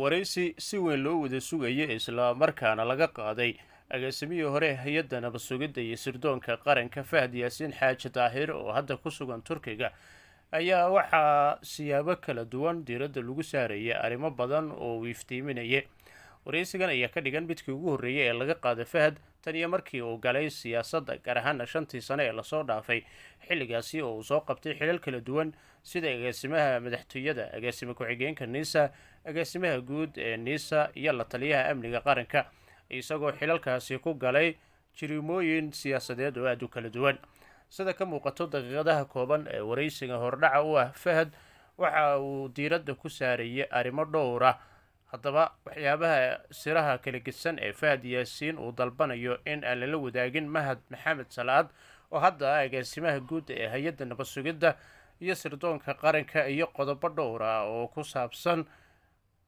waraysi si weyn loo wada sugayay isla markaana laga qaaday agaasimihii hore hay-adda nabad sugidda iyo sirdoonka qaranka Fahad Yaasiin Xaaji Daahir oo hadda ku sugan Turkiga ayaa waxaa siyaabo kala duwan diiradda lagu saarayay arrimo badan oo uu iftiiminayay. waraysigan ayaa ka dhigan midkii ugu horreeyay ee laga qaaday Fahad tan iyo markii uu galay siyaasadda, gaar ahaan 5 sano ee lasoo dhaafay, xilligaasi oo uu soo qabtay xilal kala duwan sida agaasimaha madaxtooyada, agaasime ku-xigeenka NISA, agaasimaha guud ee NISA iyo la taliyaha amniga qaranka, isagoo xilalkaasi ku galay jirimooyin siyaasadeed oo aad u kala duwan. sida ka muuqato daqiiqadaha kooban ee waraysiga hordhaca u ah, Fahad waxa uu diiradda ku saarayay arrimo dhowr ah. haddaba waxyaabaha siraha kala gedsan ee Fahad Yaasiin uu dalbanayo in aan lala wadaagin Mahad Maxamed Salaad oo hadda ah agaasimaha guud ee hay-adda nabad sugidda iyo sirdoonka qaranka, iyo qodobo dhowr ah oo ku saabsan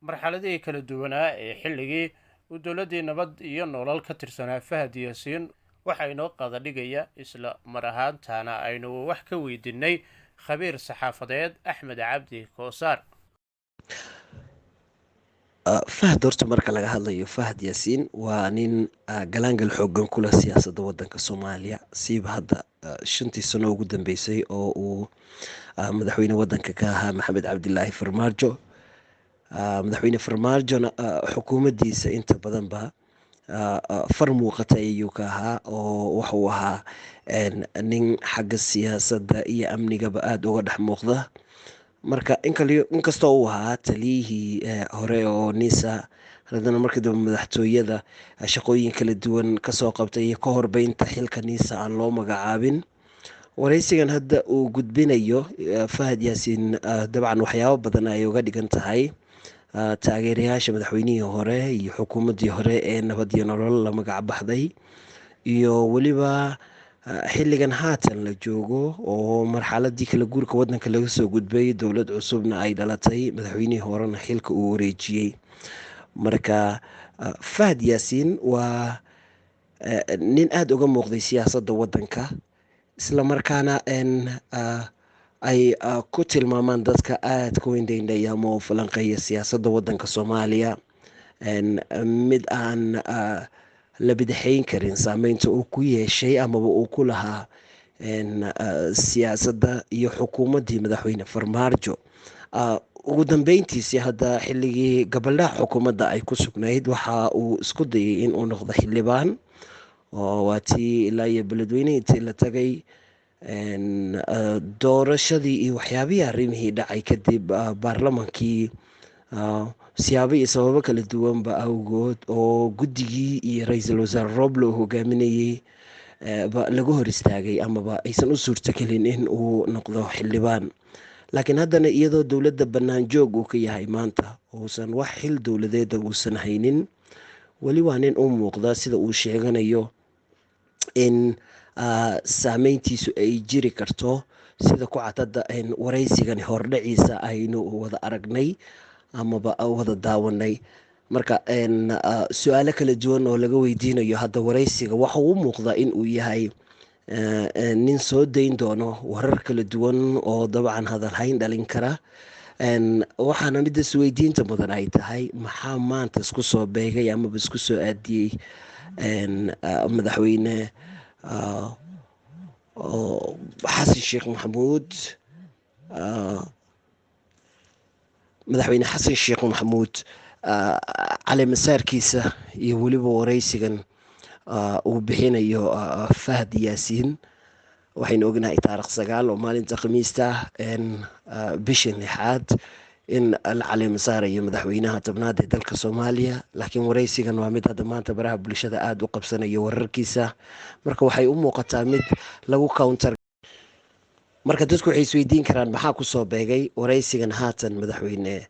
marxaladihii kala duwanaa ee xilligii uu dowladdii nabad iyo nolol ka tirsanaa Fahad Yaasiin. waxaa inoo qaada dhigaya isla mar ahaantaana aynu wax ka weydiinay khabiir saxaafadeed Axmed Cabdi Koosaar. fahad horta marka laga hadlayo Fahad Yaasiin waa nin galaangal xoogan ku leh siyaasadda waddanka Soomaaliya, siiba hadda 5 sano ugu dambeysay oo uu madaxweyne waddanka ka ahaa Maxamed Cabdilaahi Farmaajo. madaxweyne Farmaajona xukuumaddiisa inta badanba far muuqata ayuu ka ahaa, oo wuxuu ahaa nin xagga siyaasadda iyo amnigaba aada uga dhex muuqda. marka inkastoo uu ahaa taliyihii hore oo NISA, haddana markii dambe madaxtooyada shaqooyin kala duwan kasoo qabtay iyo ka horbeynta xilka NISA aan loo magacaabin. waraysigan hadda uu gudbinayo Fahad Yaasiin dabcan waxyaabo badan ay uga dhigan tahay taageerayaasha madaxweynihii hore iyo xukuumaddii hore ee nabad iyo nolol la magac baxday, iyo weliba xilligan haatan la joogo oo marxaladii kala guurka waddanka laga soo gudbay, dowlad cusubna ay dhalatay, madaxweynihii horena xilka uu wareejiyey. marka Fahad Yaasiin waa nin aada uga muuqday siyaasadda waddanka, isla markaana ay ku tilmaamaan dadka aada ku indhaindhaya ama u falanqeeya siyaasadda waddanka Soomaaliya mid aan la bidixayn karin saameynta uu ku yeeshay amaba uu ku lahaa siyaasadda iyo xukuumaddii madaxweyne Farmaajo. ugu dambeyntiisii hadda xilligii gabaldhaha xukuumadda ay ku sugnayd waxa uu isku dayay in uu noqdo xildhibaan, oo waa tii ilaa iyo beledweyne intii la tagay doorashadii iyo waxyaabihii arrimihii dhacay kadib baarlamaankii siyaabo iyo sababo kala duwanba awgood oo guddigii iyo ra-iisul wasaare Roble uu hogaaminayay ba lagu hor istaagay amaba aysan u suurtagelin in uu noqdo xildhibaan. laakiin haddana iyadoo dowladda bannaan joog uu ka yahay maanta, uusan wax xil dowladeeda uusan haynin, weli waa nin u muuqda sida uu sheeganayo in saameyntiisu ay jiri karto, sida ku cadada waraysigani hordhaciisa aynu wada aragnay amaba wada daawanay. marka su-aalo kala duwan oo laga weydiinayo hadda waraysiga waxa uu muuqdaa in uu yahay nin soo dayn doono warar kala duwan oo dabcan hadalhayn dhalin kara. waxaana midda isweydiinta mudan ay tahay maxaa maanta isku soo beegay amaba isku soo aadiyey madaxweyne xasan sheekh maxamuud cali masaarkiisa iyo weliba waraysigan uu bixinayo Fahad Yaasiin. waxaynu ognahay taariikh 9 oo maalinta khamiista bishan 6 in la cali masaarayo madaxweynaha tobnaad ee dalka Soomaaliya, laakiin waraysigan waa mid hadda maanta baraha bulshada aada u qabsanayo wararkiisa. marka waxay u muuqataa mid lagu counter. marka dadku waxay isweydiin karaan maxaa kusoo beegay waraysigan haatan madaxweyne,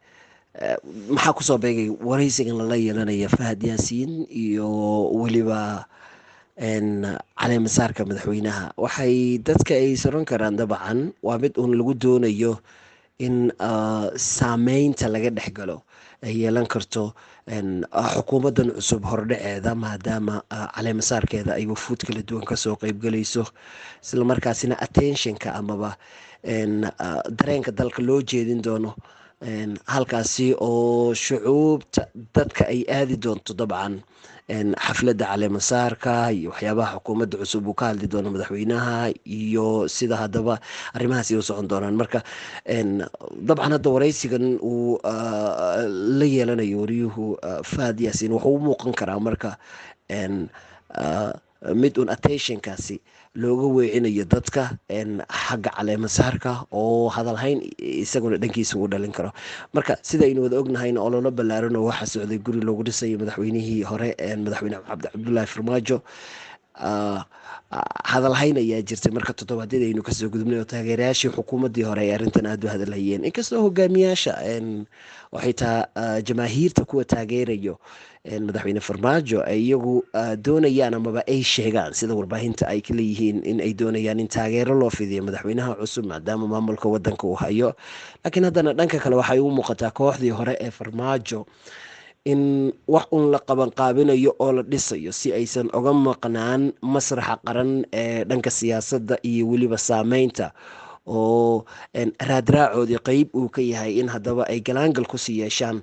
maxaa kusoo beegay waraysigan lala yeelanaya Fahad Yaasiin iyo weliba cali masaarka madaxweynaha. waxay dadka ay saran karaan dabcan waa mid uun lagu doonayo in saameynta laga dhex galo ay yeelan karto xukuumaddan cusub hordhaceeda, maadaama cali masaarkeeda ay wafuud kala duwan kasoo qeybgalayso, isla markaasina attentionka amaba dareenka dalka loo jeedin doono halkaasi oo shucuubta dadka ay aadi doonto dabcan xafladda caleemasaarka iyo waxyaabaha xukuumadda cusub uu ka hadli doono madaxweynaha iyo sida haddaba arrimahaasi u socon doonaan. marka dabcan hadda waraysigan uu la yeelanayo wariyuhu fahad yaasiin wuxuu u muuqan karaa marka mid un attentionkaasi looga weecinayo dadka xagga caleemasaarka oo hadalhayn isaguna dhankiisa uu dhalin karo. marka sidaynu wada ognahayn ololo ballaaran oo waxaa socday guri loogu dhisayo madaxweynihii hore madaxweyne cabdulaahi farmaajo. hadalhayn ayaa jirtay marka toddobaadyada aynu kasoo gudubnay oo taageerayaashii xukuumaddii hore ay arrintan aada u hadalhayeen, inkastoo hogaamiyaasha oo xitaa jamaahiirta kuwa taageerayo madaxweyne farmaajo ay iyagu doonayaan amaba ay sheegaan sida warbaahinta ay ka leeyihiin in ay doonayaan in taageero loo fidiyo madaxweynaha cusub maadaama maamulka wadanka uu hayo. laakiin haddana dhanka kale waxay u muuqataa kooxdii hore ee farmaajo in wax un la qabanqaabinayo oo la dhisayo si aysan oga maqnaan masraxa qaran ee dhanka siyaasadda iyo weliba saameynta oo raadraacoodii qeyb uu ka yahay in haddaba ay galaangal kusii yeeshaan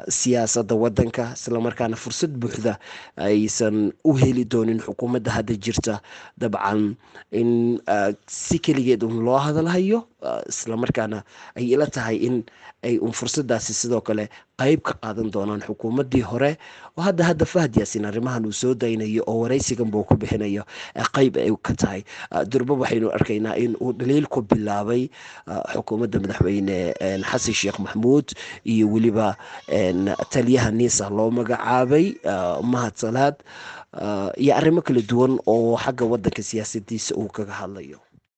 siyaasadda wadanka, islamarkaana fursad buuxda aysan u heli doonin xukuumadda hadda jirta. dabcan in si keligeed un loo hadalhayo, islamarkaana ay ila tahay in ay un fursadaasi sidoo kale qeyb ka qaadan doonaan xukuumaddii hore oo hadda fahad yaasiin arrimahan uu soo daynayo oo waraysigan buu ku bixinayo qeyb ay ka tahay. durba waxaynu arkaynaa in uu dhaliil ku bilaabay xukuumadda madaxweyne xasan sheekh maxamuud iyo weliba taliyaha niisa loo magacaabay mahad salaad iyo arrimo kala duwan oo xagga wadanka siyaasadiisa uu kaga hadlayo.